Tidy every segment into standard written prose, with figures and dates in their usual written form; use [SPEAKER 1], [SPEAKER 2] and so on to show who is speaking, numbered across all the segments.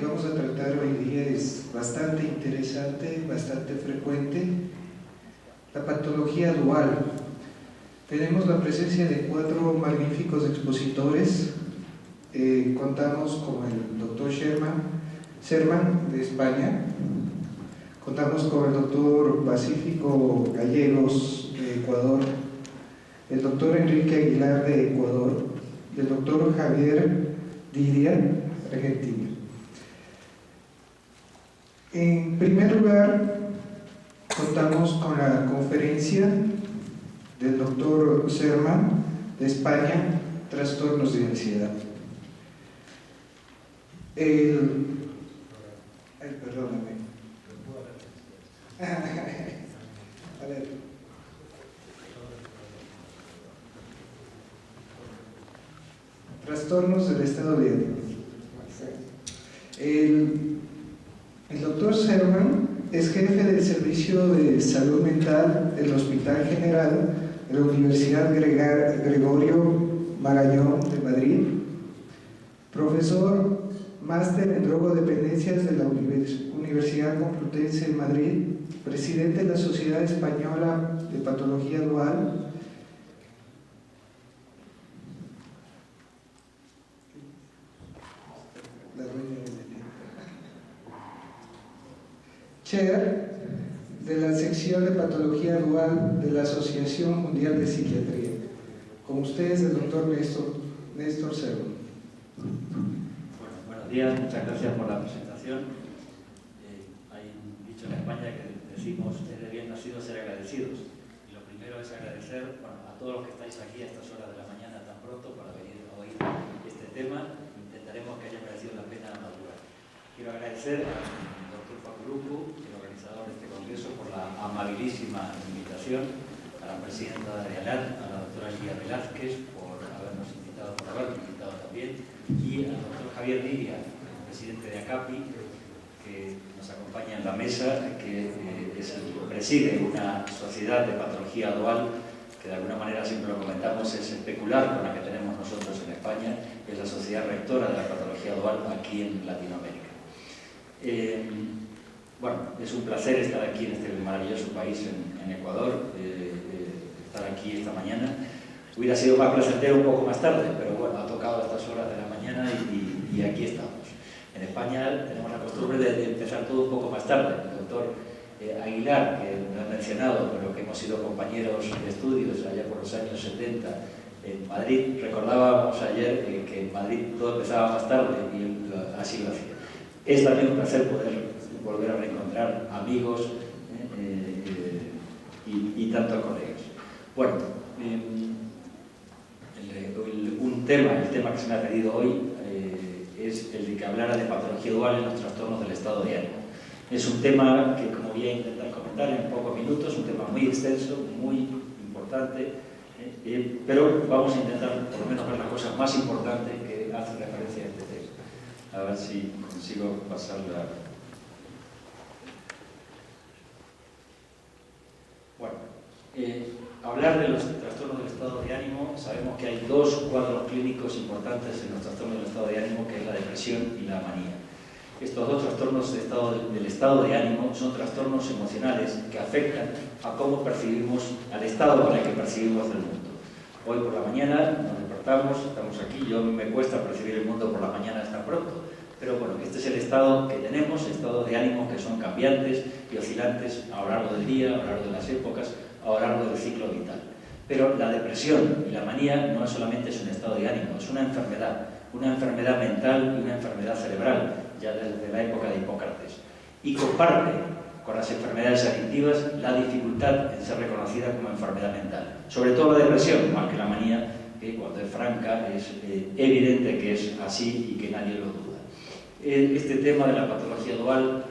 [SPEAKER 1] vamos a tratar hoy día es bastante interesante, bastante frecuente, la patología dual. Tenemos la presencia de 4 magníficos expositores. Contamos con el doctor Sherman de España, contamos con el doctor Pacífico Gallegos de Ecuador, el doctor Enrique Aguilar de Ecuador y el doctor Javier Diria, Argentina. En primer lugar, contamos con la conferencia del doctor Sherman de España, Trastornos de Ansiedad. Perdóname. A ver. Trastornos del estado de ánimo. El doctor Sherman es jefe del Servicio de Salud Mental del Hospital General de la Universidad Gregorio Marañón de Madrid, profesor máster en drogodependencias de la Universidad Complutense de Madrid, presidente de la Sociedad Española de Patología Dual, chair de la sección de Patología Dual de la Asociación Mundial de Psiquiatría. Con ustedes el doctor Néstor Sherman.
[SPEAKER 2] Buenos días, muchas gracias por la presentación. Hay un dicho en España que decimos: es de bien nacido ser agradecidos. Y lo primero es agradecer a todos los que estáis aquí a estas horas de la mañana tan pronto para venir a oír este tema. Intentaremos que haya merecido la pena madurar. Quiero agradecer al doctor Facuruku, el organizador de este congreso, por la amabilísima invitación, a la presidenta de ALAT, a la doctora Guía Velázquez, por haberme invitado también, y al doctor Javier Diria, presidente de ACAPI, que nos acompaña en la mesa, que preside una sociedad de patología dual, que de alguna manera, siempre lo comentamos, es especular con la que tenemos nosotros en España, que es la sociedad rectora de la patología dual aquí en Latinoamérica. Bueno, es un placer estar aquí en este maravilloso país, en Ecuador, estar aquí esta mañana. Hubiera sido más placentero un poco más tarde, pero bueno, ha tocado a estas horas de la mañana y aquí estamos. En España tenemos la costumbre de empezar todo un poco más tarde. El doctor Aguilar, que no he mencionado, pero que hemos sido compañeros de estudios allá por los años 70 en Madrid, recordábamos ayer que en Madrid todo empezaba más tarde y él así lo hacía. Es también un placer poder volver a reencontrar amigos y tantos colegas. Bueno, el tema que se me ha pedido hoy es el de que hablara de patología dual en los trastornos del estado de ánimo. Es un tema que, como voy a intentar comentar en pocos minutos, es un tema muy extenso, muy importante, pero vamos a intentar por lo menos ver las cosas más importantes que hacen referencia a este tema. A ver si consigo pasarla. Bueno, hablar de los trastornos del estado de ánimo, sabemos que hay 2 cuadros clínicos importantes en los trastornos del estado de ánimo, que es la depresión y la manía. Estos 2 trastornos del estado de ánimo son trastornos emocionales que afectan a cómo percibimos, al estado con el que percibimos el mundo. Hoy por la mañana nos despertamos, estamos aquí, yo me cuesta percibir el mundo por la mañana hasta pronto, pero bueno, este es el estado que tenemos, estados de ánimo que son cambiantes y oscilantes a lo largo del día, a lo largo de las épocas, a lo largo del ciclo vital. Pero la depresión y la manía no solamente es un estado de ánimo, es una enfermedad mental y una enfermedad cerebral, ya desde la época de Hipócrates. Y comparte con las enfermedades adictivas la dificultad en ser reconocida como enfermedad mental. Sobre todo la depresión, más que la manía, que cuando es franca es evidente que es así y que nadie lo duda. Este tema de la patología dual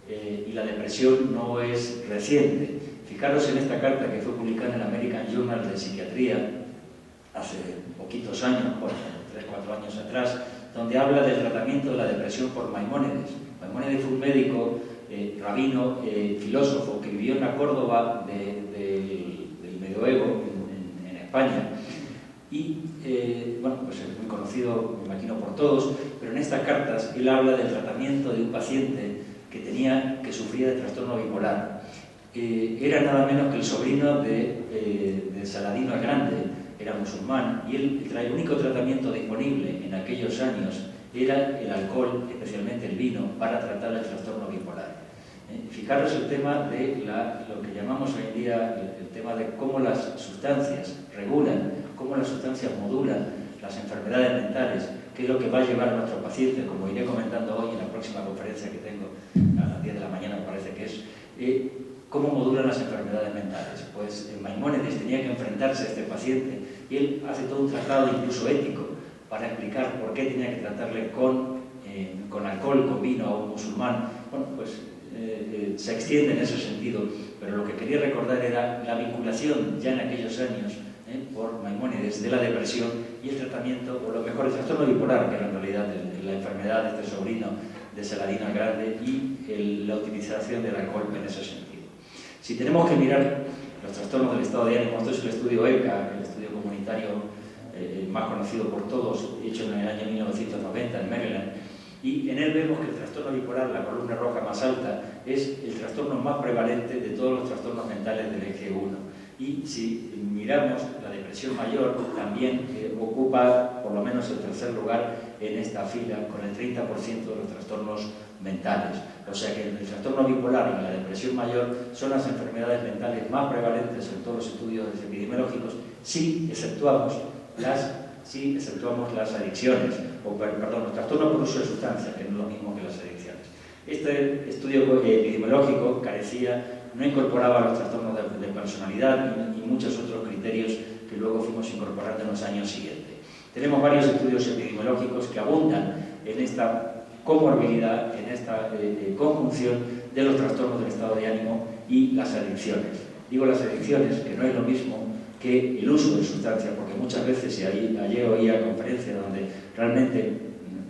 [SPEAKER 2] y la depresión no es reciente. Fijaros en esta carta que fue publicada en el American Journal de Psiquiatría hace poquitos años, bueno, 3-4 años atrás, donde habla del tratamiento de la depresión por Maimónides. Maimónides fue un médico, rabino, filósofo, que vivió en la Córdoba del medioevo, en España, Y, bueno, pues es muy conocido, me imagino, por todos, pero en estas cartas él habla del tratamiento de un paciente que sufría de trastorno bipolar. Era nada menos que el sobrino de Saladino el Grande, era musulmán, y el único tratamiento disponible en aquellos años era el alcohol, especialmente el vino, para tratar el trastorno bipolar. Fijaros el tema de lo que llamamos hoy en día el tema de cómo las sustancias regulan, cómo las sustancias modulan las enfermedades mentales, que es lo que va a llevar a nuestros pacientes, como iré comentando hoy en la próxima conferencia que tengo a las 10 de la mañana, me parece que es, cómo modulan las enfermedades mentales. Pues Maimónides tenía que enfrentarse a este paciente y él hace todo un tratado incluso ético para explicar por qué tenía que tratarle con alcohol, con vino a un musulmán. Bueno, pues se extiende en ese sentido, pero lo que quería recordar era la vinculación ya en aquellos años por Maimónides de la depresión y el tratamiento, o lo mejor, el trastorno bipolar, que era en realidad la enfermedad de este sobrino de Saladino el Grande, y la utilización del alcohol en ese sentido. Si tenemos que mirar los trastornos del estado de ánimo, esto es el estudio ECA, el estudio comunitario más conocido por todos, hecho en el año 1990 en Maryland, y en él vemos que el trastorno bipolar, la columna roja más alta, es el trastorno más prevalente de todos los trastornos mentales del eje 1. Y si miramos, la depresión mayor también ocupa por lo menos el tercer lugar en esta fila, con el 30% de los trastornos mentales. O sea que el trastorno bipolar y la depresión mayor son las enfermedades mentales más prevalentes en todos los estudios epidemiológicos, si exceptuamos las adicciones, los trastornos por uso de sustancias, que no es lo mismo que las adicciones. Este estudio epidemiológico no incorporaba los trastornos de personalidad y muchos otros criterios que luego fuimos incorporando en los años siguientes. Tenemos varios estudios epidemiológicos que abundan en esta comorbilidad, en esta conjunción de los trastornos del estado de ánimo y las adicciones. Digo las adicciones, que no es lo mismo que el uso de sustancias, porque muchas veces, y ayer oía conferencias donde realmente,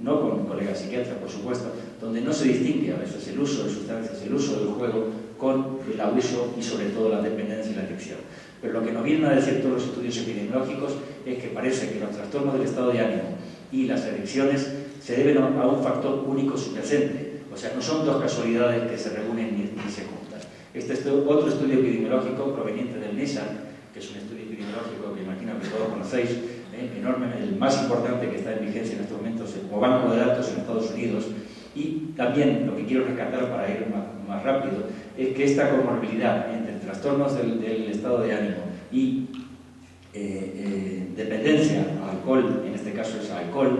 [SPEAKER 2] no con colegas psiquiatras, por supuesto, donde no se distingue a veces el uso de sustancias, el uso del juego, con el abuso y sobre todo la dependencia y la adicción. Pero lo que nos vienen a decir todos los estudios epidemiológicos es que parece que los trastornos del estado de ánimo y las adicciones se deben a un factor único subyacente. O sea, no son dos casualidades que se reúnen ni se juntan. Este es otro estudio epidemiológico proveniente del NISAN, que es un estudio epidemiológico que imagino que todos conocéis, enorme, el más importante que está en vigencia en estos momentos como banco de datos en Estados Unidos. Y también lo que quiero rescatar para ir más rápido es que esta comorbilidad entre trastornos del estado de ánimo y dependencia al alcohol, en este caso es alcohol,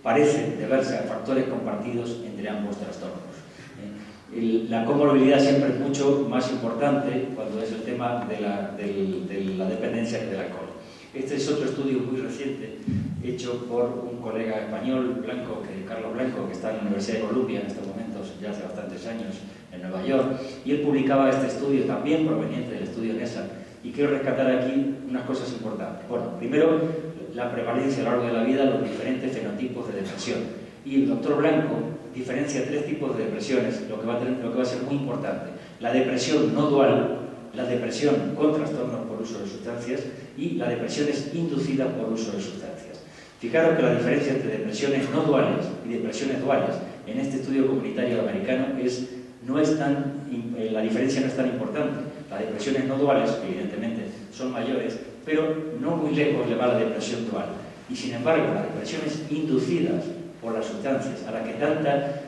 [SPEAKER 2] parece deberse a factores compartidos entre ambos trastornos. La comorbilidad siempre es mucho más importante cuando es el tema de la dependencia que del alcohol. Este es otro estudio muy reciente, hecho por un colega español, Carlos Blanco, que está en la Universidad de Columbia en estos momentos, ya hace bastantes años, en Nueva York, y él publicaba este estudio también proveniente del estudio NESA, y quiero rescatar aquí unas cosas importantes. Bueno, primero, la prevalencia a lo largo de la vida, los diferentes fenotipos de depresión. Y el doctor Blanco diferencia tres tipos de depresiones, lo que va a ser muy importante. La depresión no dual, la depresión con trastornos por uso de sustancias y la depresión es inducida por uso de sustancias. Fijaros que la diferencia entre depresiones no duales y depresiones duales en este estudio comunitario americano la diferencia no es tan importante. Las depresiones no duales, que evidentemente son mayores, pero no muy lejos le va la depresión dual. Y sin embargo, las depresiones inducidas por las sustancias, a las que tanta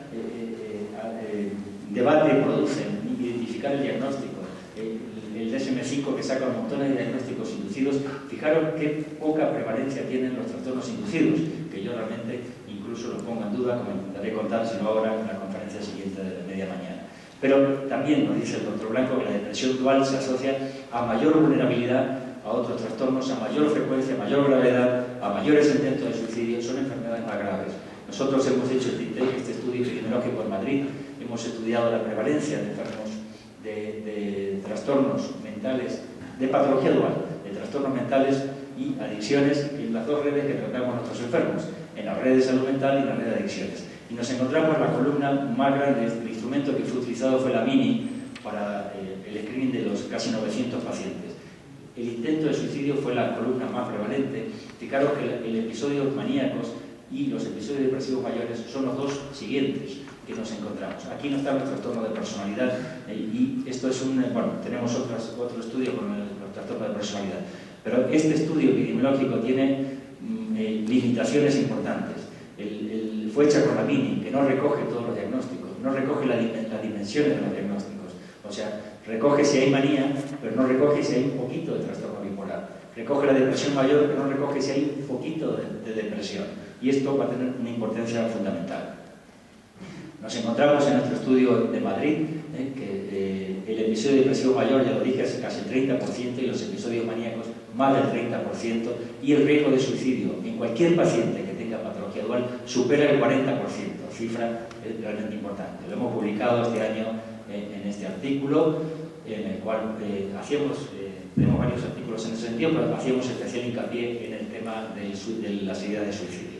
[SPEAKER 2] debate producen, identificar el diagnóstico, el DSM-5 que saca un montón de diagnósticos inducidos, fijaros qué poca prevalencia tienen los trastornos inducidos, que yo realmente incluso lo pongo en duda, como intentaré contar, si no ahora en la conferencia siguiente de media mañana. Pero también nos dice el doctor Blanco que la depresión dual se asocia a mayor vulnerabilidad a otros trastornos, a mayor frecuencia, a mayor gravedad, a mayores intentos de suicidio, son enfermedades más graves. Nosotros hemos hecho este estudio epidemiológico en Madrid, hemos estudiado la prevalencia de enfermos de trastornos mentales, de patología dual, de trastornos mentales y adicciones en las dos redes que tratamos a nuestros enfermos, en la red de salud mental y en la red de adicciones. Y nos encontramos la columna más grande, el instrumento que fue utilizado fue la MINI para el screening de los casi 900 pacientes. El intento de suicidio fue la columna más prevalente. Fijaros que el episodio maníacos y los episodios depresivos mayores son los dos siguientes que nos encontramos. Aquí no está el trastorno de personalidad y esto es bueno, tenemos otro estudio con el trastorno de personalidad, pero este estudio epidemiológico tiene limitaciones importantes. Fue hecha con la MINI, que no recoge todos los diagnósticos, no recoge las dimensiones de los diagnósticos, o sea, recoge si hay manía, pero no recoge si hay un poquito de trastorno bipolar. Recoge la depresión mayor, pero no recoge si hay un poquito de depresión. Y esto va a tener una importancia fundamental. Nos encontramos en nuestro estudio de Madrid, que el episodio depresivo mayor, ya lo dije, es casi el 30%, y los episodios maníacos más del 30%, y el riesgo de suicidio en cualquier paciente que tenga patología dual supera el 40%, cifra realmente importante. Lo hemos publicado este año en este artículo, en el cual tenemos varios artículos en ese sentido, pero hacíamos especial hincapié en el tema de las ideas de suicidio.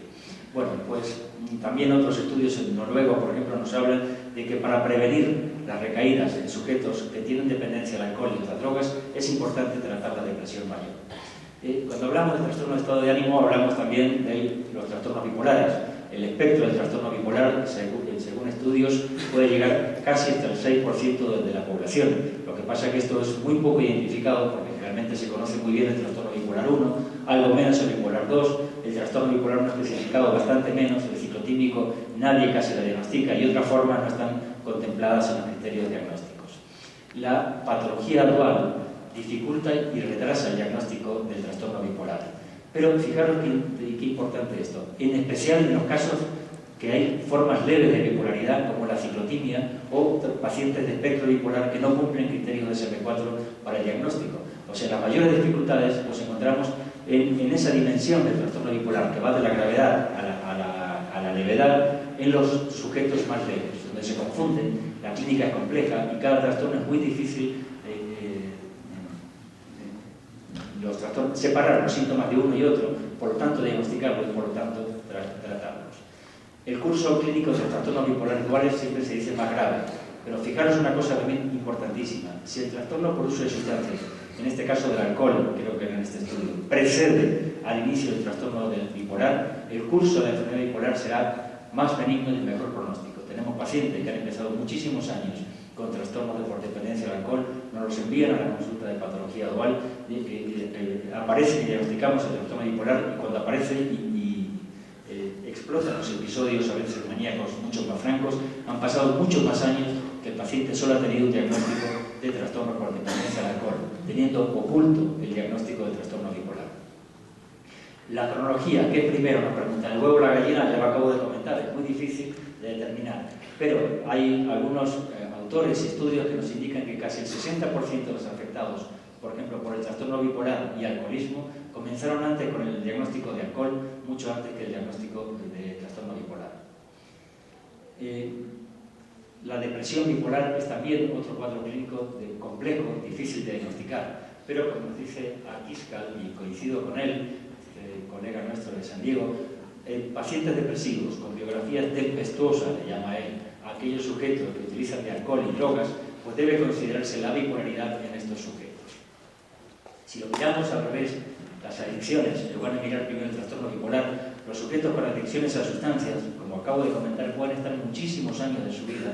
[SPEAKER 2] Bueno, pues también otros estudios en Noruega, por ejemplo, nos hablan de que para prevenir las recaídas en sujetos que tienen dependencia al alcohol y otras drogas, es importante tratar la depresión mayor. Cuando hablamos de trastorno de estado de ánimo, hablamos también de los trastornos bipolares. El espectro del trastorno bipolar, según estudios, puede llegar casi hasta el 6% de la población. Lo que pasa es que esto es muy poco identificado, porque realmente se conoce muy bien el trastorno bipolar 1, algo menos el bipolar 2, el trastorno bipolar no especificado bastante menos, el ciclotímico nadie casi lo diagnostica y otras formas no están contempladas en los criterios diagnósticos. La patología dual dificulta y retrasa el diagnóstico del trastorno bipolar. Pero fijaros qué importante esto, en especial en los casos que hay formas leves de bipolaridad, como la ciclotimia, o pacientes de espectro bipolar que no cumplen criterios de SM4 para el diagnóstico. O sea, las mayores dificultades los encontramos en esa dimensión del trastorno bipolar, que va de la gravedad a la levedad, en los sujetos más leves, donde se confunden, la clínica es compleja y cada trastorno es muy difícil separar los síntomas de uno y otro, por lo tanto diagnosticarlos y por lo tanto tratarlos. El curso clínico de trastornos bipolares duales siempre se dice más grave, pero fijaros una cosa también importantísima: si el trastorno por uso de sustancias, en este caso del alcohol, creo que era en este estudio, precede al inicio del trastorno del bipolar, el curso de la enfermedad bipolar será más benigno y de mejor pronóstico. Tenemos pacientes que han empezado muchísimos años con trastornos por dependencia al alcohol, nos los envían a la consulta de patología dual, aparece y diagnosticamos el trastorno bipolar, y cuando aparece explotan los episodios, a veces maníacos, mucho más francos, han pasado muchos más años que el paciente solo ha tenido un diagnóstico de trastorno por dependencia al alcohol, teniendo oculto el diagnóstico de trastorno bipolar. La cronología, ¿qué primero? Nos preguntan. El huevo o la gallina, ya lo acabo de comentar, es muy difícil de determinar, pero hay algunos autores y estudios que nos indican que casi el 60% de los afectados, por ejemplo, por el trastorno bipolar y alcoholismo, comenzaron antes con el diagnóstico de alcohol, mucho antes que el diagnóstico de trastorno bipolar. La depresión bipolar es también otro cuadro clínico complejo, difícil de diagnosticar, pero como nos dice Akiscal, y coincido con él, colega nuestro de San Diego, pacientes depresivos con biografías tempestuosas, le llama él, a aquellos sujetos que utilizan de alcohol y drogas, pues debe considerarse la bipolaridad en estos sujetos. Si lo miramos al revés, las adicciones, en lugar de mirar primero el trastorno bipolar, los sujetos con adicciones a sustancias, como acabo de comentar, pueden estar muchísimos años de su vida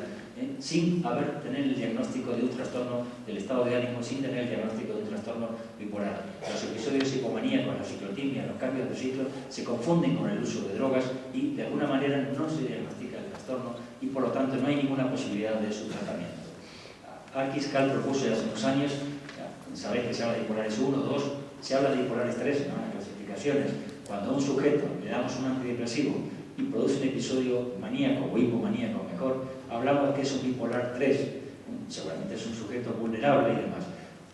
[SPEAKER 2] sin tener el diagnóstico de un trastorno del estado de ánimo, sin tener el diagnóstico de un trastorno bipolar. Los episodios hipomaníacos, la ciclotimia, los cambios de ciclo, se confunden con el uso de drogas y de alguna manera no se diagnostica el trastorno y por lo tanto no hay ninguna posibilidad de su tratamiento. Akiscal propuso hace unos años, sabéis que se habla de bipolares 1, 2, se habla de bipolares 3 en las clasificaciones. Cuando a un sujeto le damos un antidepresivo y produce un episodio maníaco o hipomaníaco mejor, hablamos de que es un bipolar 3, seguramente es un sujeto vulnerable y demás.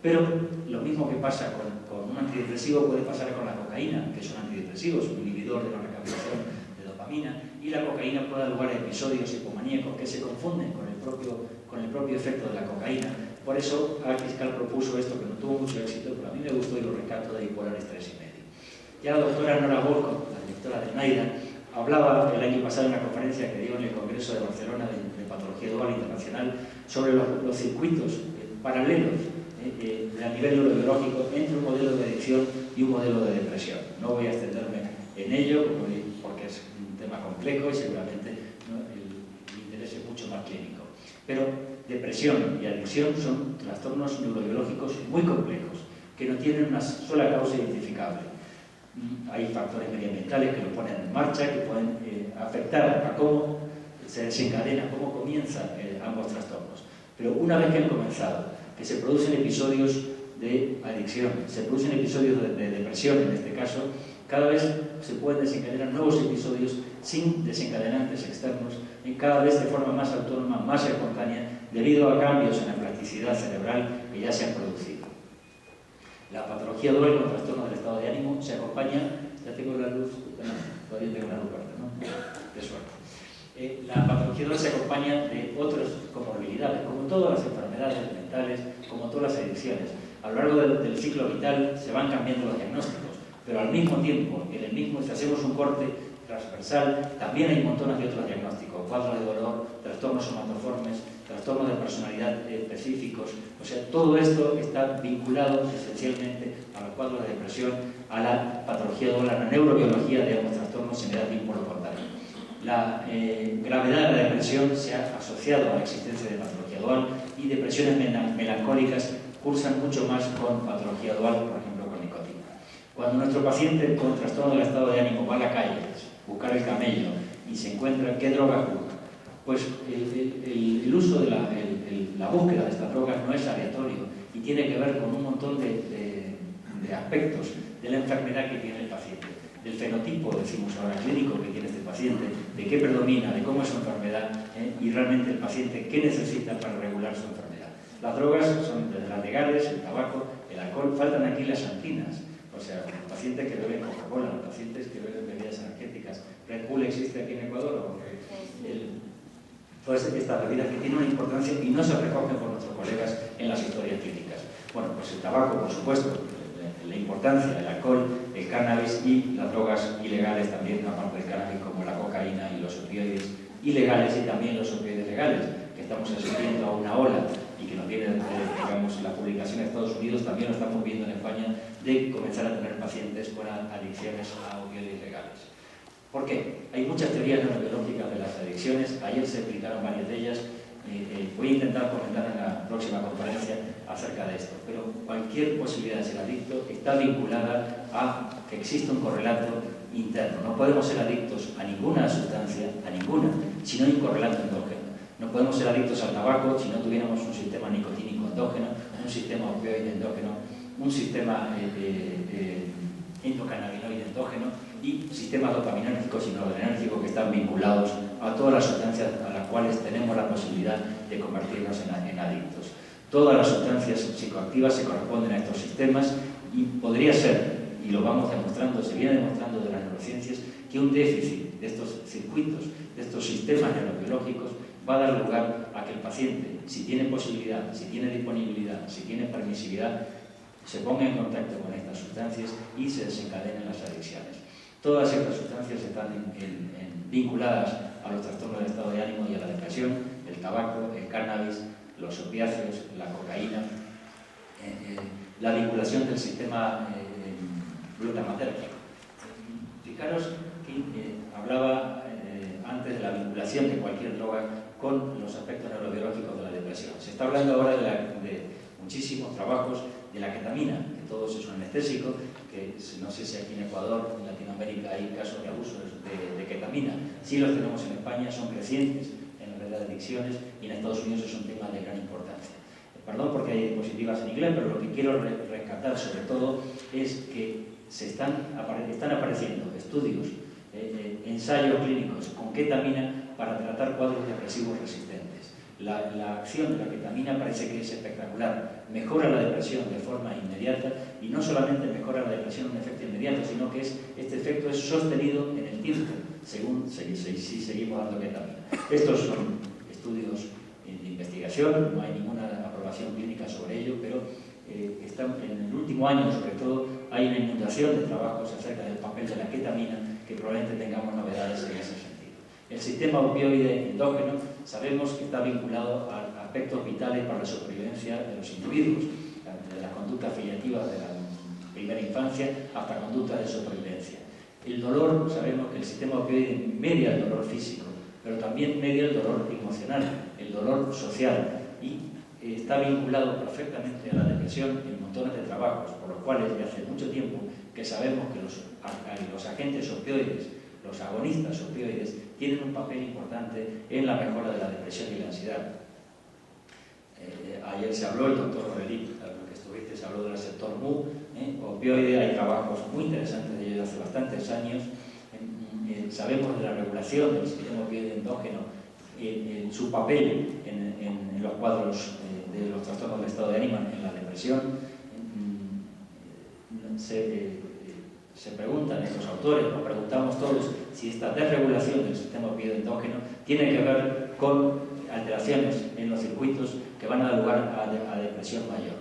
[SPEAKER 2] Pero lo mismo que pasa con un antidepresivo puede pasar con la cocaína, que es un antidepresivo, es un inhibidor de la recaptación de dopamina, y la cocaína puede dar lugar a episodios hipomaníacos que se confunden con el propio efecto de la cocaína. Por eso Akiscal propuso esto, que no tuvo mucho éxito, pero a mí me gustó y lo rescato, de bipolares 3,5. Ya la doctora Nora Volkov, la directora de NAIDA, hablaba el año pasado en una conferencia que dio en el Congreso de Barcelona de Patología Dual Internacional sobre los circuitos paralelos a nivel neurobiológico entre un modelo de adicción y un modelo de depresión. No voy a extenderme en ello porque es un tema complejo y seguramente, ¿no?, el interés es mucho más clínico. Pero depresión y adicción son trastornos neurobiológicos muy complejos que no tienen una sola causa identificable. Hay factores medioambientales que lo ponen en marcha, que pueden afectar a cómo se desencadena, cómo comienzan ambos trastornos. Pero una vez que han comenzado, que se producen episodios de adicción, se producen episodios de depresión en este caso, cada vez se pueden desencadenar nuevos episodios sin desencadenantes externos, y cada vez de forma más autónoma, más espontánea, debido a cambios en la plasticidad cerebral que ya se han producido. La patología dual con trastorno del estado de ánimo se acompaña, ya tengo la luz, no, todavía tengo la luz verde, ¿no? De suerte. La patología dual se acompaña de otras comorbilidades, como todas las enfermedades mentales, como todas las adicciones. A lo largo del ciclo vital se van cambiando los diagnósticos, pero al mismo tiempo, si hacemos un corte transversal, también hay montones de otros diagnósticos: cuadros de dolor, trastornos somatoformes, trastornos de personalidad específicos. O sea, todo esto está vinculado esencialmente a los cuadros de depresión, a la patología dual, a la neurobiología de ambos trastornos en edad bipolar-contraria. La gravedad de la depresión se ha asociado a la existencia de patología dual, y depresiones melancólicas cursan mucho más con patología dual, por ejemplo con nicotina. Cuando nuestro paciente con trastorno del estado de ánimo va a la calle a buscar el camello y se encuentra qué drogas busca, pues el uso de la búsqueda de estas drogas no es aleatorio y tiene que ver con un montón de aspectos de la enfermedad que tiene el paciente, del fenotipo, decimos ahora, clínico que tiene este paciente, de qué predomina, de cómo es su enfermedad, y realmente el paciente qué necesita para regular su enfermedad. Las drogas son desde las legales, el tabaco, el alcohol, faltan aquí las antinas, o sea, los pacientes que beben Coca-Cola, los pacientes que beben bebidas energéticas. ¿Red Bull existe aquí en Ecuador? Todas estas bebidas que tienen una importancia y no se recogen por nuestros colegas en las historias clínicas. Bueno, pues el tabaco, por supuesto, la importancia del alcohol, el cannabis y las drogas ilegales también, aparte del cannabis, como la cocaína y los opioides ilegales y también los opioides legales, que estamos asistiendo a una ola y que nos viene, digamos, la publicación de Estados Unidos, también lo estamos viendo en España, de comenzar a tener pacientes con adicciones a opioides legales. ¿Por qué? Hay muchas teorías neurobiológicas de las adicciones, ayer se explicaron varias de ellas, voy a intentar comentar en la próxima conferencia acerca de esto, pero cualquier posibilidad de ser adicto está vinculada a que existe un correlato interno. No podemos ser adictos a ninguna sustancia, a ninguna, si no hay un correlato endógeno. No podemos ser adictos al tabaco si no tuviéramos un sistema nicotínico endógeno, un sistema opioide endógeno, un sistema endocannabinoide endógeno y sistemas dopaminérgicos y noradrenérgicos que están vinculados a todas las sustancias a las cuales tenemos la posibilidad de convertirnos en adictos. Todas las sustancias psicoactivas se corresponden a estos sistemas y podría ser, y lo vamos demostrando, se viene demostrando de las neurociencias, que un déficit de estos circuitos, de estos sistemas neurobiológicos, va a dar lugar a que el paciente, si tiene posibilidad, si tiene disponibilidad, si tiene permisividad, se ponga en contacto con estas sustancias y se desencadenen las adicciones. Todas estas sustancias están vinculadas a los trastornos del estado de ánimo y a la depresión: el tabaco, el cannabis, los opiáceos, la cocaína, la vinculación del sistema glutamatérgico. Fijaros que hablaba antes de la vinculación de cualquier droga con los aspectos neurobiológicos de la depresión. Se está hablando ahora de muchísimos trabajos de la ketamina, que todos es un anestésico, que no sé si aquí en Ecuador, en Latinoamérica, hay casos de abuso de ketamina. Sí los tenemos en España, son crecientes en la red de adicciones, y en Estados Unidos es un tema de gran importancia. Perdón porque hay diapositivas en inglés, pero lo que quiero rescatar sobre todo es que están apareciendo estudios, ensayos clínicos con ketamina para tratar cuadros depresivos resistentes. La acción de la ketamina parece que es espectacular, mejora la depresión de forma inmediata, y no solamente mejora la depresión un efecto inmediato, sino que este efecto es sostenido en el tiempo, según si seguimos dando ketamina. Estos son estudios de investigación, no hay ninguna aprobación clínica sobre ello, pero en el último año, sobre todo, hay una inundación de trabajos acerca del papel de la ketamina, que probablemente tengamos novedades en ese sentido. El sistema opioide endógeno sabemos que está vinculado a aspectos vitales para la supervivencia de los individuos. desde las conductas filiativas de la primera infancia hasta conductas de supervivencia. El dolor, sabemos que el sistema opioide media el dolor físico, pero también media el dolor emocional, el dolor social, y está vinculado perfectamente a la depresión en montones de trabajos, por los cuales desde hace mucho tiempo que sabemos que los agentes opioides, los agonistas opioides, tienen un papel importante en la mejora de la depresión y la ansiedad. Ayer se habló, el doctor Relip, lo que estuviste, se habló del receptor Mu, opioide, hay trabajos muy interesantes de ellos hace bastantes años. Sabemos de la regulación del sistema opioide endógeno, en su papel en los cuadros de los trastornos del estado de ánimo, en la depresión. Se preguntan los autores, nos preguntamos todos, si esta desregulación del sistema opioide endógeno tiene que ver con alteraciones en los circuitos que van a dar lugar a depresión mayor.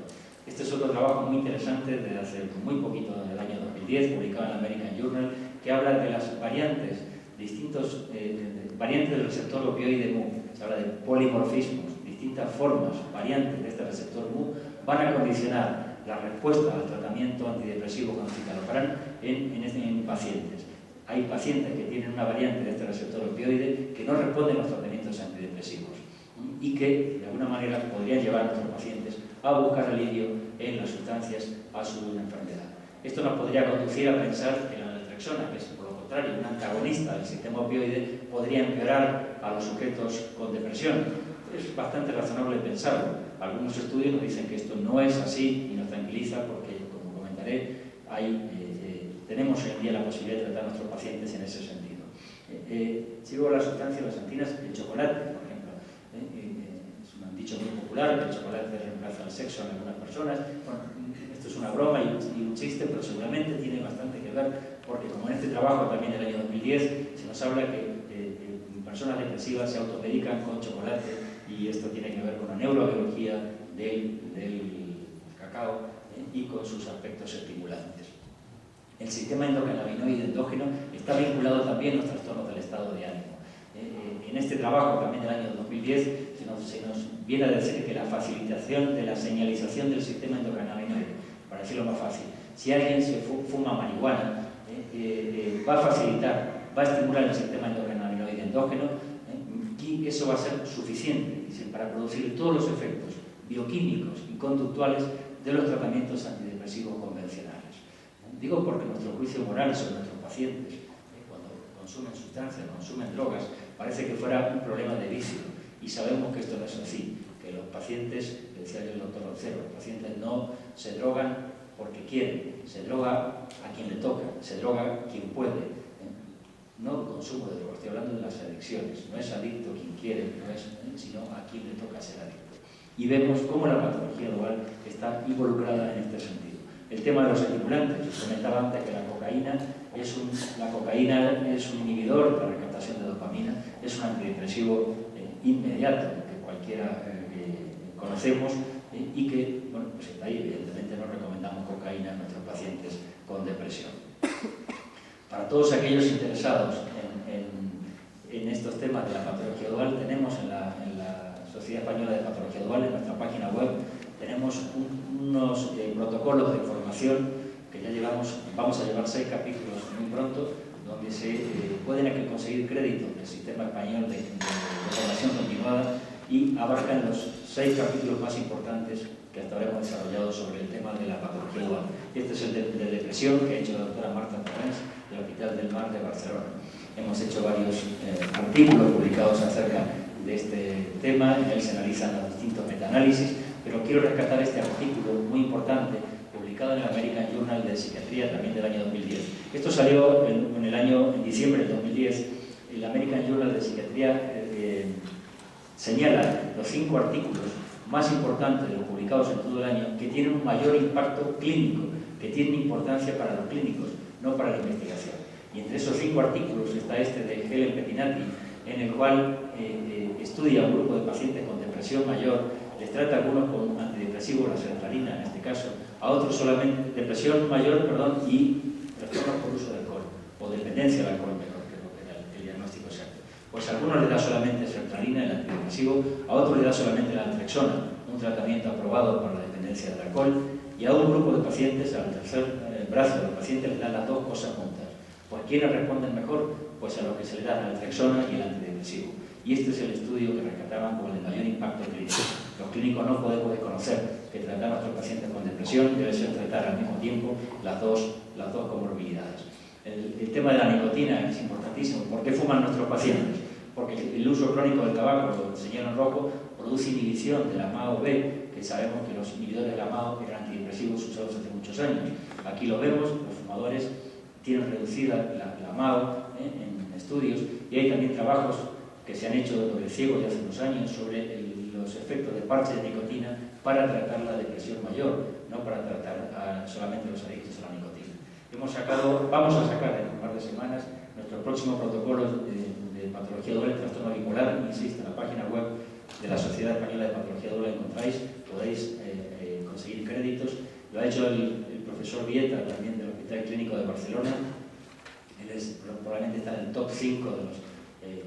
[SPEAKER 2] Este es otro trabajo muy interesante desde hace muy poquito, en el año 2010, publicado en la American Journal, que habla de las variantes, variantes del receptor opioide Mu. Se habla de polimorfismos, distintas formas, variantes de este receptor Mu van a condicionar la respuesta al tratamiento antidepresivo con citalopram en pacientes. Hay pacientes que tienen una variante de este receptor opioide que no responden a los tratamientos antidepresivos y que de alguna manera podrían llevar a nuestros pacientes a buscar alivio en las sustancias a su enfermedad. Esto nos podría conducir a pensar que la naltrexona, que es por lo contrario un antagonista del sistema opioide, podría empeorar a los sujetos con depresión. Es bastante razonable pensarlo. Algunos estudios nos dicen que esto no es así y nos tranquiliza porque, como comentaré, tenemos hoy en día la posibilidad de tratar a nuestros pacientes en ese sentido. Si luego las sustancias, las antinas, el chocolate, por ejemplo, es un dicho muy popular, que el chocolate reemplaza el sexo en algunas personas. Bueno, esto es una broma y un chiste, pero seguramente tiene bastante que ver, porque como en este trabajo también del año 2010 se nos habla que personas depresivas se automedican con chocolate, y esto tiene que ver con la neurobiología del cacao y con sus aspectos estimulantes. El sistema endocannabinoide endógeno está vinculado también a los trastornos del estado de ánimo. En este trabajo también del año 2010 se nos viene a decir que la facilitación de la señalización del sistema endocannabinoide, para decirlo más fácil, si alguien se fuma marihuana, va a facilitar, va a estimular el sistema endocannabinoide endógeno, y eso va a ser suficiente para producir todos los efectos bioquímicos y conductuales de los tratamientos antidepresivos convencionales. Digo porque nuestro juicio moral sobre nuestros pacientes, cuando consumen sustancias, consumen drogas, parece que fuera un problema de vicio, y sabemos que esto no es así, que los pacientes, decía el doctor Roncero, los pacientes no se drogan porque quieren, se droga a quien le toca, se droga quien puede. No consumo de drogas, estoy hablando de las adicciones. No es adicto quien quiere, sino a quien le toca ser adicto. Y vemos cómo la patología dual está involucrada en este sentido. El tema de los estimulantes, os comentaba antes que la cocaína es un inhibidor de la recaptación de dopamina, es un antidepresivo inmediato que cualquiera conocemos y que, bueno, pues está ahí. Evidentemente no recomendamos cocaína a nuestros pacientes con depresión. Para todos aquellos interesados en estos temas de la patología dual, tenemos en la Sociedad Española de Patología Dual, en nuestra página web, tenemos unos protocolos de información que ya vamos a llevar 6 capítulos muy pronto, donde se pueden conseguir créditos del Sistema Español de Formación Continuada, y abarcan los 6 capítulos más importantes que hasta ahora hemos desarrollado sobre el tema de la patología dual. Este es el de depresión, que ha hecho la doctora Marta Torrens, del Hospital del Mar de Barcelona. Hemos hecho varios artículos publicados acerca de este tema, en él se analizan los distintos metaanálisis, pero quiero rescatar este artículo muy importante, publicado en el American Journal de Psiquiatría también del año 2010. Esto salió en diciembre del 2010. El American Journal de Psiquiatría señala los 5 artículos más importantes de los publicados en todo el año que tienen un mayor impacto clínico, que tienen importancia para los clínicos, no para la investigación. Y entre esos 5 artículos está este de Helen Petinati, en el cual estudia a un grupo de pacientes con depresión mayor, les trata a algunos con antidepresivos, la sertralina en este caso, a otros solamente depresión mayor, y trastornos por uso de alcohol, o dependencia del alcohol, mejor, creo que era el diagnóstico exacto. Pues a algunos les da solamente sertralina, el antidepresivo, a otros les da solamente la naltrexona, un tratamiento aprobado para la dependencia del alcohol, y a un grupo de pacientes, al tercer brazo de los pacientes, les dan las dos cosas juntas. Pues ¿quiénes responden mejor? Pues a los que se les da la naltrexona y el antidepresivo. Y este es el estudio que rescataban como el de mayor impacto clínico. Los clínicos no podemos desconocer que tratar a nuestros pacientes con depresión debe ser tratar al mismo tiempo las dos comorbilidades. El tema de la nicotina es importantísimo. ¿Por qué fuman nuestros pacientes? Porque el uso crónico del tabaco, lo enseñaron en rojo, produce inhibición de la MAO-B, que sabemos que los inhibidores de la MAO eran antidepresivos usados hace muchos años. Aquí lo vemos, los fumadores tienen reducida la MAO en estudios, y hay también trabajos que se han hecho de doble ciego ya hace unos años sobre los efectos de parches de nicotina para tratar la depresión mayor, no para tratar solamente los adictos a la nicotina. Vamos a sacar en un par de semanas nuestro próximo protocolo de patología doble, trastorno bipolar. Insisto, en la página web de la Sociedad Española de Patología Doble encontráis, podéis conseguir créditos. Lo ha hecho el profesor Vieta, también del Hospital Clínico de Barcelona. Él probablemente está en el top 5 de los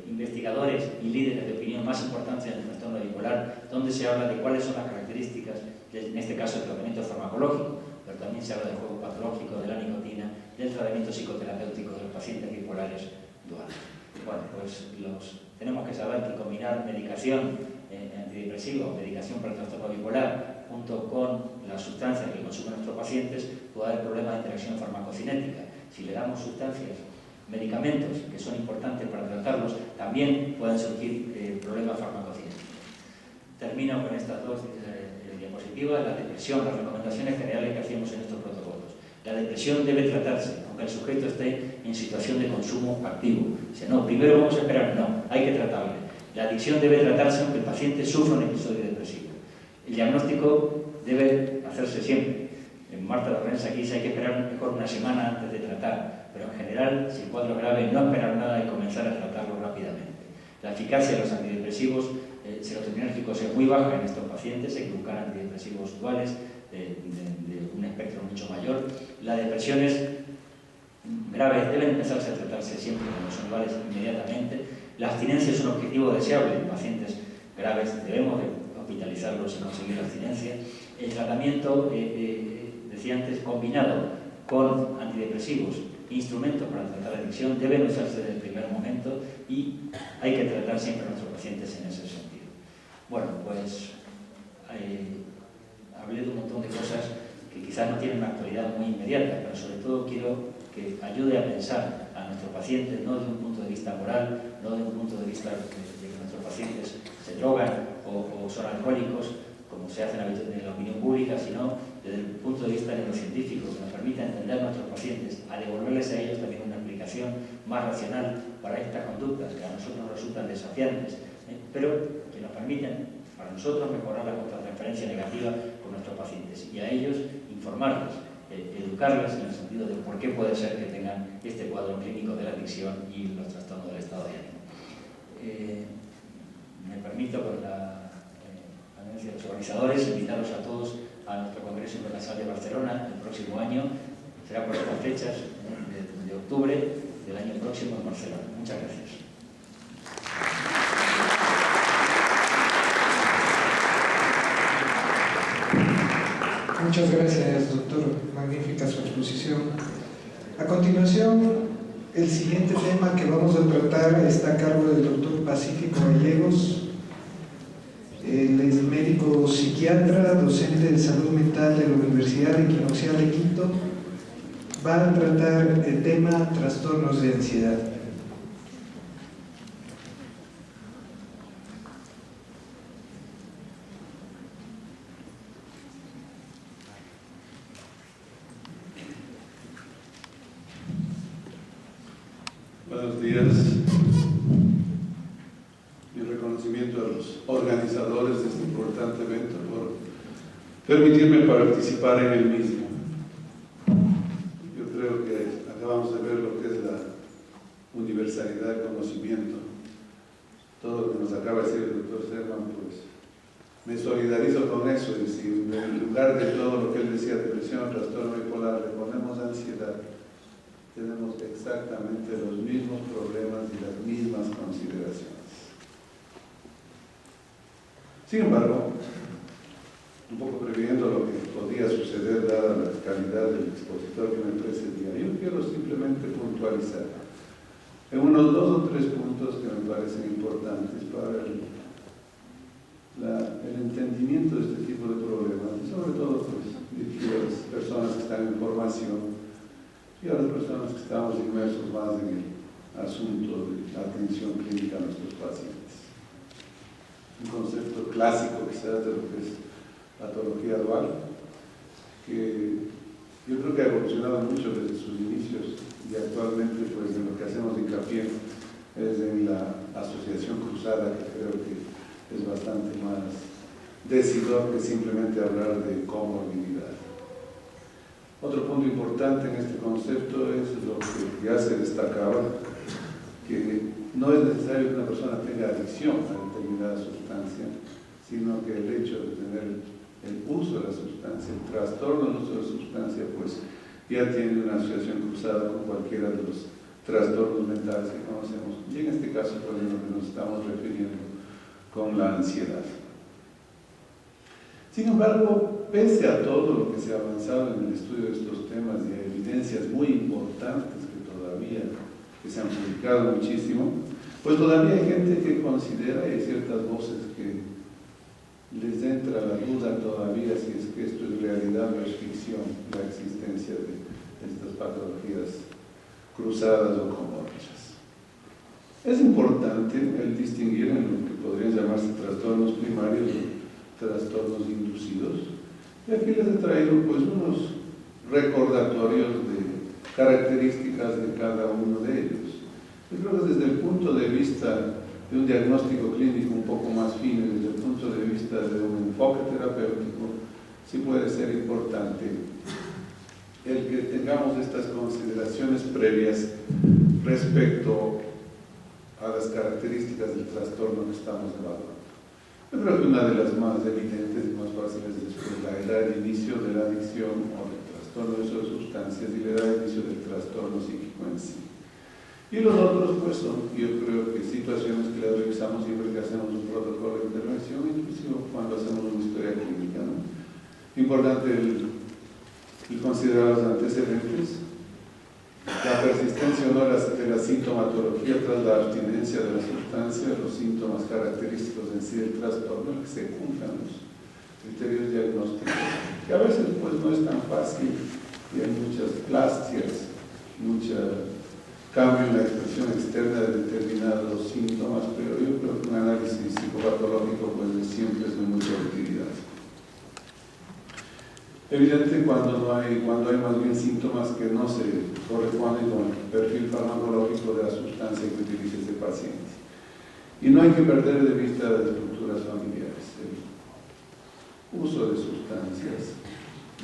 [SPEAKER 2] investigadores y líderes de opinión más importantes en el trastorno bipolar, donde se habla de cuáles son las características, en este caso el tratamiento farmacológico, pero también se habla del juego patológico, de la nicotina, del tratamiento psicoterapéutico de los pacientes bipolares duales. Bueno, pues tenemos que saber que combinar medicación antidepresiva, medicación para el trastorno bipolar, junto con las sustancias que consumen nuestros pacientes, puede haber problemas de interacción farmacocinética. Si le damos sustancias, medicamentos que son importantes para tratarlos, también pueden surgir problemas farmacocinéticos. Termino con estas dos diapositivas. La depresión, las recomendaciones generales que hacemos en estos protocolos. La depresión debe tratarse, aunque el sujeto esté en situación de consumo activo. Dice, no, primero vamos a esperar. No, hay que tratarle. La adicción debe tratarse aunque el paciente sufra un episodio depresivo. El diagnóstico debe hacerse siempre. Marta Lorenza aquí dice hay que esperar mejor una semana antes de tratar, pero en general, si el cuadro es grave, no esperar nada y comenzar a tratarlo rápidamente. La eficacia de los antidepresivos serotoninérgicos es muy baja en estos pacientes, hay que buscar antidepresivos duales de un espectro mucho mayor. Las depresiones graves deben empezarse a tratarse siempre cuando son duales inmediatamente. La abstinencia es un objetivo deseable en pacientes graves, debemos de hospitalizarlos y conseguir la abstinencia. El tratamiento, decía antes, combinado con antidepresivos, instrumentos para tratar la adicción, deben usarse desde el primer momento y hay que tratar siempre a nuestros pacientes en ese sentido. Bueno, pues hablé de un montón de cosas que quizás no tienen una actualidad muy inmediata, pero sobre todo quiero que ayude a pensar a nuestros pacientes, no desde un punto de vista moral, no desde un punto de vista de que nuestros pacientes se drogan o son alcohólicos, como se hace en la opinión pública, sino desde el punto de vista neurocientífico, que nos permita entender a nuestros pacientes, a devolverles a ellos también una explicación más racional para estas conductas que a nosotros resultan desafiantes, pero que nos permiten para nosotros mejorar la contratransferencia negativa con nuestros pacientes y a ellos informarlos, educarles en el sentido de por qué puede ser que tengan este cuadro clínico de la adicción y los trastornos del estado de ánimo. Me permito, con la anuencia de los organizadores, invitaros a todos a nuestro Congreso Internacional de Barcelona el próximo año. Será por estas fechas de octubre del año próximo en Barcelona. Muchas gracias.
[SPEAKER 1] Muchas gracias, doctor. Magnífica su exposición. A continuación, el siguiente tema que vamos a tratar está a cargo del doctor Pacífico Gallegos. Él es médico psiquiatra, docente de salud mental de la Universidad Equinoccial de Quito. Va a tratar el tema trastornos de ansiedad.
[SPEAKER 3] Buenos días. Mi reconocimiento a los organizadores de este importante evento por permitirme participar en el mismo. Yo creo que acabamos de ver lo que es la universalidad del conocimiento. Todo lo que nos acaba de decir el doctor Servan, pues me solidarizo con eso. Y si en lugar de todo lo que él decía, depresión, trastorno bipolar, le ponemos ansiedad, tenemos exactamente los mismos problemas y las mismas consideraciones. Sin embargo, un poco previendo lo que podría suceder dada la calidad del expositor que me precedía, yo quiero simplemente puntualizar en unos 2 o 3 puntos que me parecen importantes para el entendimiento de este tipo de problemas, y sobre todo pues, dirigido a las personas que están en formación y a las personas que estamos inmersos más en el asunto de la atención clínica a nuestros pacientes. Un concepto clásico quizás de lo que es patología dual, que yo creo que ha evolucionado mucho desde sus inicios y actualmente pues en lo que hacemos hincapié es en la asociación cruzada, que creo que es bastante más decidor que simplemente hablar de comorbilidad. Otro punto importante en este concepto es lo que ya se destacaba, que no es necesario que una persona tenga adicción a determinada sustancia, sino que el hecho de tener el uso de la sustancia, el trastorno del uso de la sustancia, pues ya tiene una asociación cruzada con cualquiera de los trastornos mentales que conocemos, y en este caso pues, en lo que nos estamos refiriendo con la ansiedad. Sin embargo, pese a todo lo que se ha avanzado en el estudio de estos temas y hay evidencias muy importantes que se han publicado muchísimo, pues todavía hay gente que considera, y hay ciertas voces que les entra la duda todavía si es que esto es realidad o es ficción, la existencia de estas patologías cruzadas o comórbidas. Es importante el distinguir en lo que podrían llamarse trastornos primarios o trastornos inducidos, y aquí les he traído pues unos recordatorios de características de cada uno de ellos. Yo creo que desde el punto de vista de un diagnóstico clínico un poco más fino, desde el punto de vista de un enfoque terapéutico, sí puede ser importante el que tengamos estas consideraciones previas respecto a las características del trastorno que estamos evaluando. Yo creo que una de las más evidentes y más fáciles es la edad de inicio de la adicción o del trastorno de uso de sustancias y la edad de inicio del trastorno psíquico en sí. Y los otros, pues, son, yo creo que situaciones que las revisamos siempre que hacemos un protocolo de intervención, inclusive cuando hacemos una historia clínica, ¿no? Importante el considerar los antecedentes, la persistencia o no de la sintomatología tras la abstinencia de la sustancia, los síntomas característicos en sí del trastorno, que se cumplan los criterios diagnósticos, que a veces pues no es tan fácil y hay muchas plastias, mucha cambio en la expresión externa de determinados síntomas, pero yo creo que un análisis psicopatológico pues siempre es de mucha utilidad. Evidente cuando hay más bien síntomas que no se corresponden con el perfil farmacológico de la sustancia que utiliza este paciente. Y no hay que perder de vista las estructuras familiares. El uso de sustancias,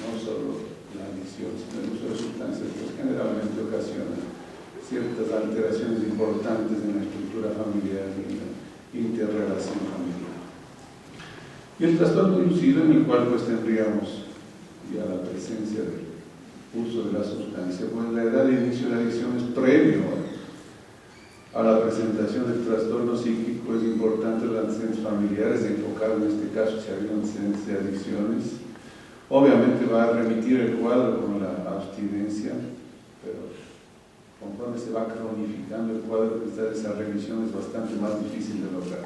[SPEAKER 3] no solo la adicción, sino el uso de sustancias, pues generalmente ocasiona ciertas alteraciones importantes en la estructura familiar y en la interrelación familiar. Y el trastorno inducido, en el cual pues tendríamos ya la presencia del uso de la sustancia, pues la edad de inicio de la adicción es previo a la presentación del trastorno psíquico. Es importante los antecedentes familiares, enfocado en este caso si había antecedentes de adicciones. Obviamente va a remitir el cuadro con la abstinencia, pero conforme se va cronificando el cuadro que está de esa revisión es bastante más difícil de lograr.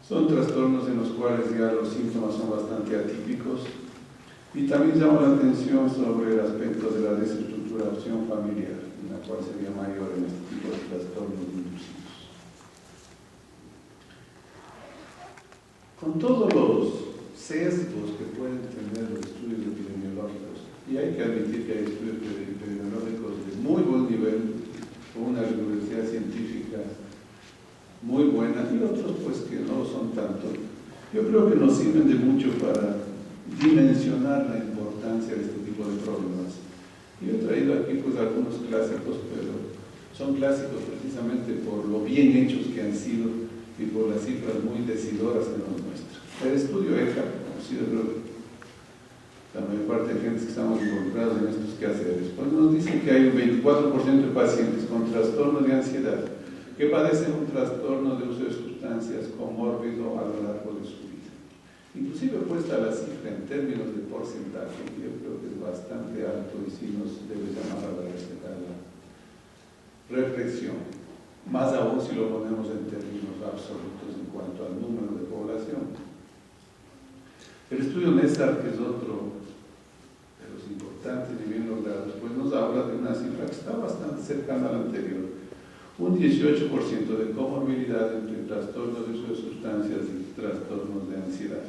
[SPEAKER 3] Son trastornos en los cuales ya los síntomas son bastante atípicos, y también llamo la atención sobre el aspecto de la desestructuración familiar, la cual sería mayor en este tipo de trastornos inducidos. Con todos los sesgos que pueden tener los estudios epidemiológicos, y hay que admitir que hay estudios epidemiológicos de muy buen nivel, con una rigurosidad científica muy buena, y otros pues que no lo son tanto, yo creo que nos sirven de mucho para dimensionar la importancia de este tipo de problemas. Yo he traído aquí pues algunos clásicos, pero son clásicos precisamente por lo bien hechos que han sido y por las cifras muy decidoras que nos muestran. El estudio ECA, conocido la mayor parte de gente que estamos involucrados en estos quehaceres, pues nos dicen que hay un 24% de pacientes con trastorno de ansiedad que padecen un trastorno de uso de sustancias comórbido a lo largo de su vida. Inclusive puesta la cifra en términos de porcentaje, yo creo que es bastante alto y sí nos debe llamar a la reflexión, más aún si lo ponemos en términos absolutos en cuanto al número de población. El estudio NESAR, que es otro de los importantes y bien logrados, pues nos habla de una cifra que está bastante cercana a la anterior. Un 18% de comorbilidad entre trastornos de uso de sustancias y trastornos de ansiedad.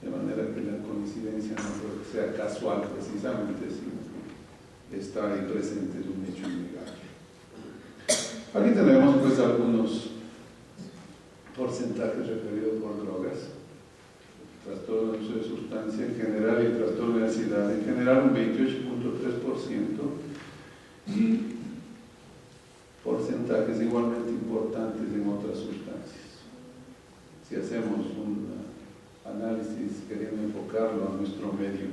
[SPEAKER 3] De manera que la coincidencia no creo que sea casual precisamente, sino que está ahí presente, es un hecho innegable. Aquí tenemos pues algunos porcentajes referidos por drogas. Trastorno de uso de sustancia en general y el trastorno de ansiedad en general un 28.3% y porcentajes igualmente importantes en otras sustancias. Si hacemos un análisis queriendo enfocarlo a nuestro medio,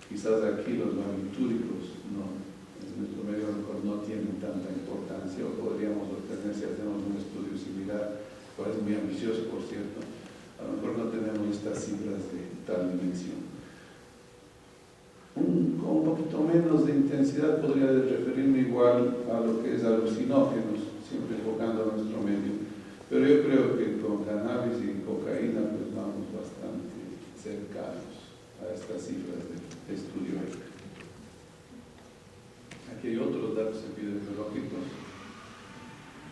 [SPEAKER 3] quizás aquí los barbitúricos en nuestro medio no tienen tanta importancia, o podríamos obtener si hacemos un estudio similar, cual es muy ambicioso por cierto, a lo mejor no tenemos estas cifras de tal dimensión. Con un poquito menos de intensidad podría referirme igual a lo que es alucinógenos, siempre enfocando a nuestro medio, pero yo creo que con cannabis y cocaína pues vamos bastante cercanos a estas cifras de estudio. Aquí hay otros datos epidemiológicos,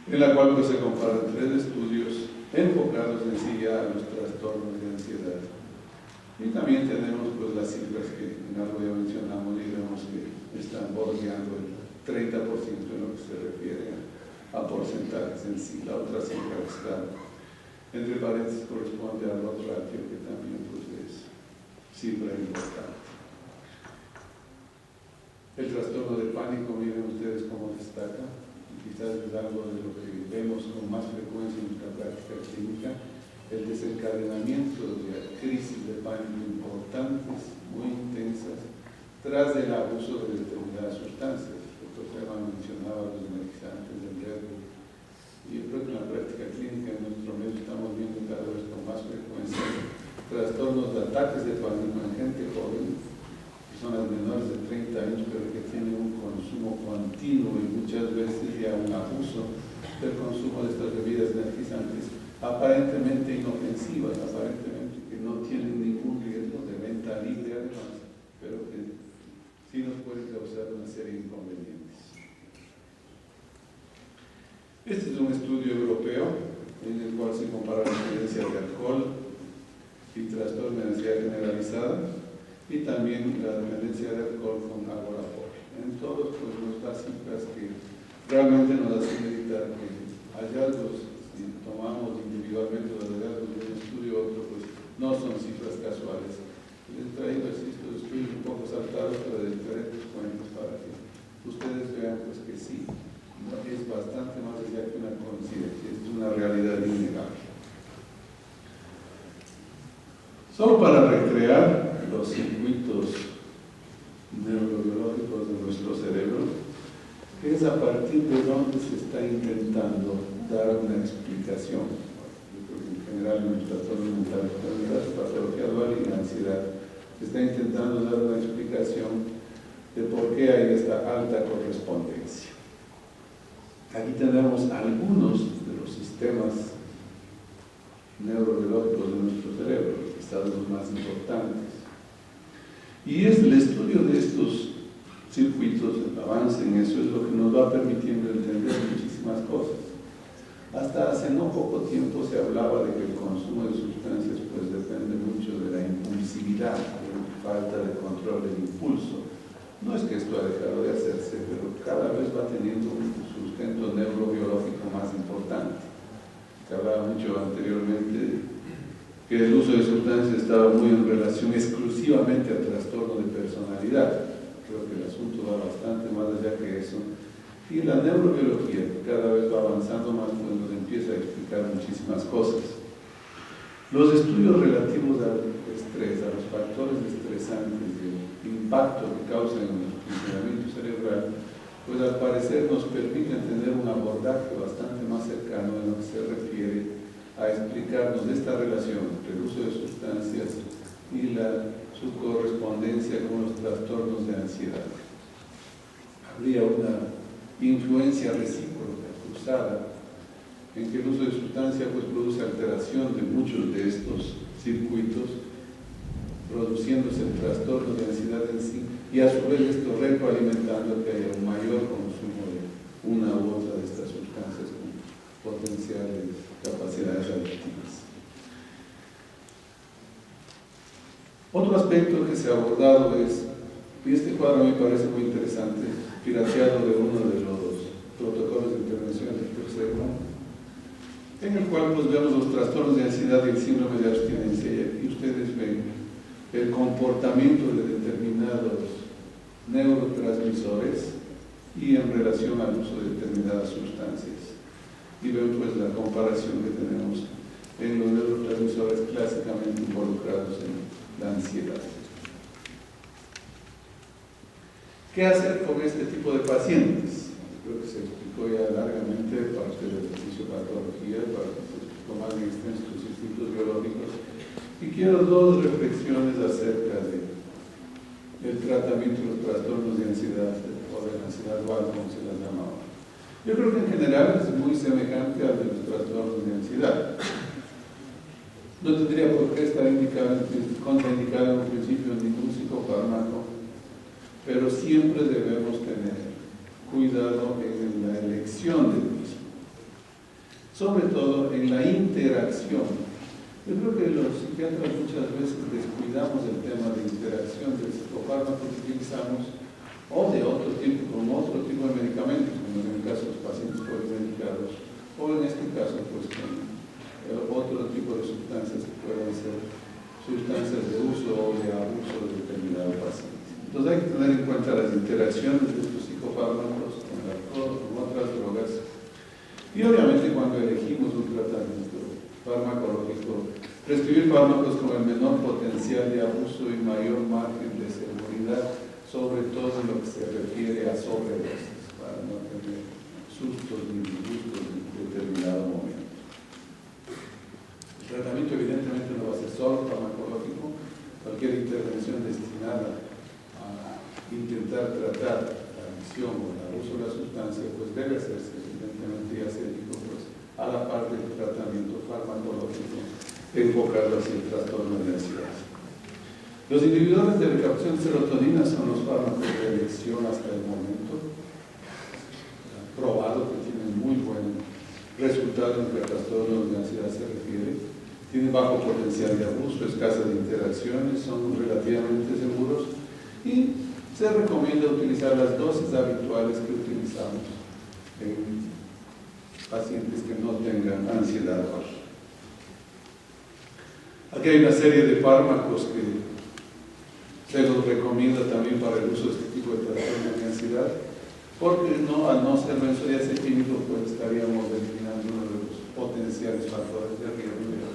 [SPEAKER 3] en la cual pues se comparan 3 estudios enfocados en sí ya a los trastornos de ansiedad. Y también tenemos pues las cifras que en algo ya mencionamos y vemos que están bordeando el 30% en lo que se refiere a porcentajes en sí. La otra cifra que está entre paréntesis corresponde al otro ratio, que también pues es cifra importante. El trastorno de pánico, miren ustedes cómo destaca, y quizás es algo de lo que vemos con más frecuencia en nuestra práctica clínica, el desencadenamiento de crisis de pánico importantes, muy intensas, tras el abuso de determinadas sustancias. El doctor Selman mencionaba los energizantes del Red Bull, y yo creo que en la práctica clínica en nuestro medio estamos viendo cada vez con más frecuencia trastornos de ataques de pánico en gente joven, personas menores de 30 años, pero que tienen un consumo continuo y muchas veces ya un abuso del consumo de estas bebidas energizantes aparentemente inofensivas, aparentemente que no tienen ningún riesgo de venta libre además, pero que sí nos pueden causar una serie de inconvenientes. Este es un estudio europeo en el cual se compara la incidencia de alcohol y trastorno de ansiedad generalizada y también la dependencia de alcohol con agorafobia. En todos pues nos da cifras que realmente nos hacen meditar que hallazgos, si tomamos individualmente los hallazgos de un estudio u otro, pues no son cifras casuales. Les traigo estos estudios un poco saltados, pero de diferentes fuentes para que ustedes vean pues que sí, es bastante más allá que una coincidencia, es una realidad innegable. Solo para recrear los circuitos neurobiológicos de nuestro cerebro, que es a partir de donde se está intentando dar una explicación. Yo creo que en general en el trastorno mental, en la patología dual y la ansiedad, se está intentando dar una explicación de por qué hay esta alta correspondencia. Aquí tenemos algunos de los sistemas neurobiológicos de nuestro cerebro, quizás los más importantes. Y es el estudio de estos circuitos, el avance en eso es lo que nos va permitiendo entender muchísimas cosas. Hasta hace no poco tiempo se hablaba de que el consumo de sustancias pues depende mucho de la impulsividad, de la falta de control del impulso. No es que esto ha dejado de hacerse, pero cada vez va teniendo un sustento neurobiológico más importante. Se hablaba mucho anteriormente que el uso de sustancias estaba muy en relación exclusivamente al trastorno de personalidad. Creo que el asunto va bastante más allá que eso. Y la neurobiología cada vez va avanzando más, pues nos empieza a explicar muchísimas cosas. Los estudios relativos al estrés, a los factores estresantes, el impacto que causan en el funcionamiento cerebral, pues al parecer nos permiten tener un abordaje bastante más cercano en lo que se refiere a explicarnos esta relación entre el uso de sustancias y su correspondencia con los trastornos de ansiedad. Habría una influencia recíproca, cruzada, en que el uso de sustancia pues produce alteración de muchos de estos circuitos, produciéndose el trastorno de ansiedad en sí, y a su vez esto retroalimentando que haya un mayor consumo de una u otra de estas sustancias con potenciales capacidades adictivas. Otro aspecto que se ha abordado es, y este cuadro me parece muy interesante, pirateado de uno de los protocolos de intervención del tercer mundo, en el cual pues vemos los trastornos de ansiedad y el síndrome de abstinencia, y ustedes ven el comportamiento de determinados neurotransmisores y en relación al uso de determinadas sustancias. Y ven pues la comparación que tenemos en los neurotransmisores clásicamente involucrados en la ansiedad. ¿Qué hacer con este tipo de pacientes? Creo que se explicó ya largamente parte de la fisiopatología, parte se explicó más en extenso los instintos biológicos. Y quiero dos reflexiones acerca del tratamiento de los trastornos de ansiedad o de la ansiedad dual, como se las llamaba. Yo creo que en general es muy semejante al de los trastornos de ansiedad. No tendría por qué estar contraindicado en un principio ningún psicofármaco, pero siempre debemos tener cuidado en la elección del mismo, sobre todo en la interacción. Yo creo que los psiquiatras muchas veces descuidamos el tema de interacción del psicofármaco que utilizamos o de otro tipo, con otro tipo de medicamentos, como en el caso de los pacientes polimedicados, o en este caso pues con otro tipo de sustancias que puedan ser sustancias de uso o de abuso de determinado paciente. Entonces hay que tener en cuenta las interacciones de estos psicofármacos con el alcohol, con otras drogas, y obviamente cuando elegimos un tratamiento farmacológico, prescribir fármacos con el menor potencial de abuso y mayor margen de seguridad, sobre todo en lo que se refiere a sobredosis, para no tener sustos ni disgustos en determinado momento. El tratamiento evidentemente no va a ser solo farmacológico. Cualquier intervención destinada a intentar tratar la adicción o el abuso de la sustancia pues debe hacerse evidentemente ya se dijo pues a la par del tratamiento farmacológico enfocado hacia el trastorno de ansiedad. Los inhibidores de recaptación de serotonina son los fármacos de elección hasta el momento, probado que tienen muy buen resultado en que el trastorno de ansiedad se refiere, tienen bajo potencial de abuso, escasas interacciones, son relativamente seguros y se recomienda utilizar las dosis habituales que utilizamos en pacientes que no tengan ansiedad baja. Aquí hay una serie de fármacos que se los recomienda también para el uso de este tipo de trastorno de ansiedad, porque al no ser benzodiazepínico, pues estaríamos eliminando uno de los potenciales factores de riesgo y la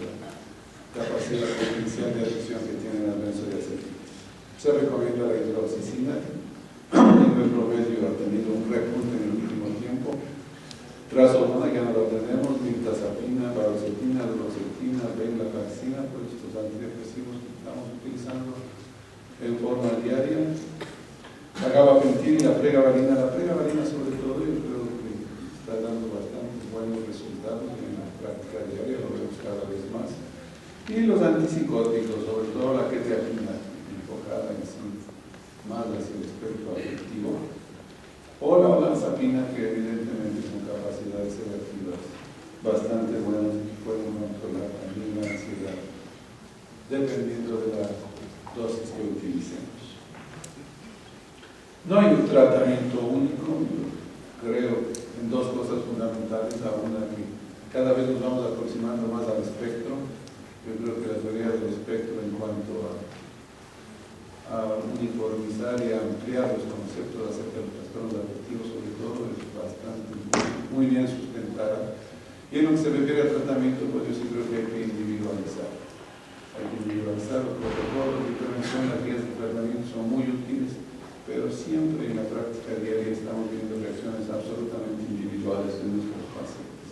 [SPEAKER 3] capacidad potencial de adicción que tienen las benzodiazepínicos. Se recomienda la hidroxicina, en el promedio ha tenido un repunte en el último tiempo. Trazodona ya no lo tenemos, mirtazapina, paroxetina, duloxetina, venlafaxina, pues estos antidepresivos que estamos utilizando en forma diaria. La gabapentina y la pregabalina. La pregabalina sobre todo yo creo que está dando bastantes buenos resultados en la práctica diaria, lo vemos cada vez más. Y los antipsicóticos, sobre todo la quetiapina, enfocada en sí más hacia el espectro afectivo, o la olanzapina, que evidentemente con capacidades sedativas bastante buenas y que pueden controlar también la ansiedad, dependiendo de la dosis que utilicemos. No hay un tratamiento único, yo creo en dos cosas fundamentales. La una, que cada vez nos vamos aproximando más al espectro. Yo creo que la teoría del espectro en cuanto a uniformizar y a ampliar los conceptos acerca de los trastornos afectivos, sobre todo, es bastante, muy bien sustentada. Y en lo que se refiere al tratamiento, pues yo sí creo que hay que individualizar. hay que universar los protocolos de prevención, las guías de tratamiento son muy útiles, pero siempre en la práctica diaria estamos viendo reacciones absolutamente individuales de nuestros pacientes.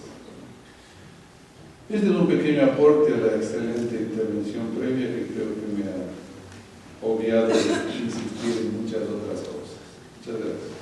[SPEAKER 3] Este es un pequeño aporte a la excelente intervención previa que creo que me ha obviado insistir en muchas otras cosas. Muchas gracias.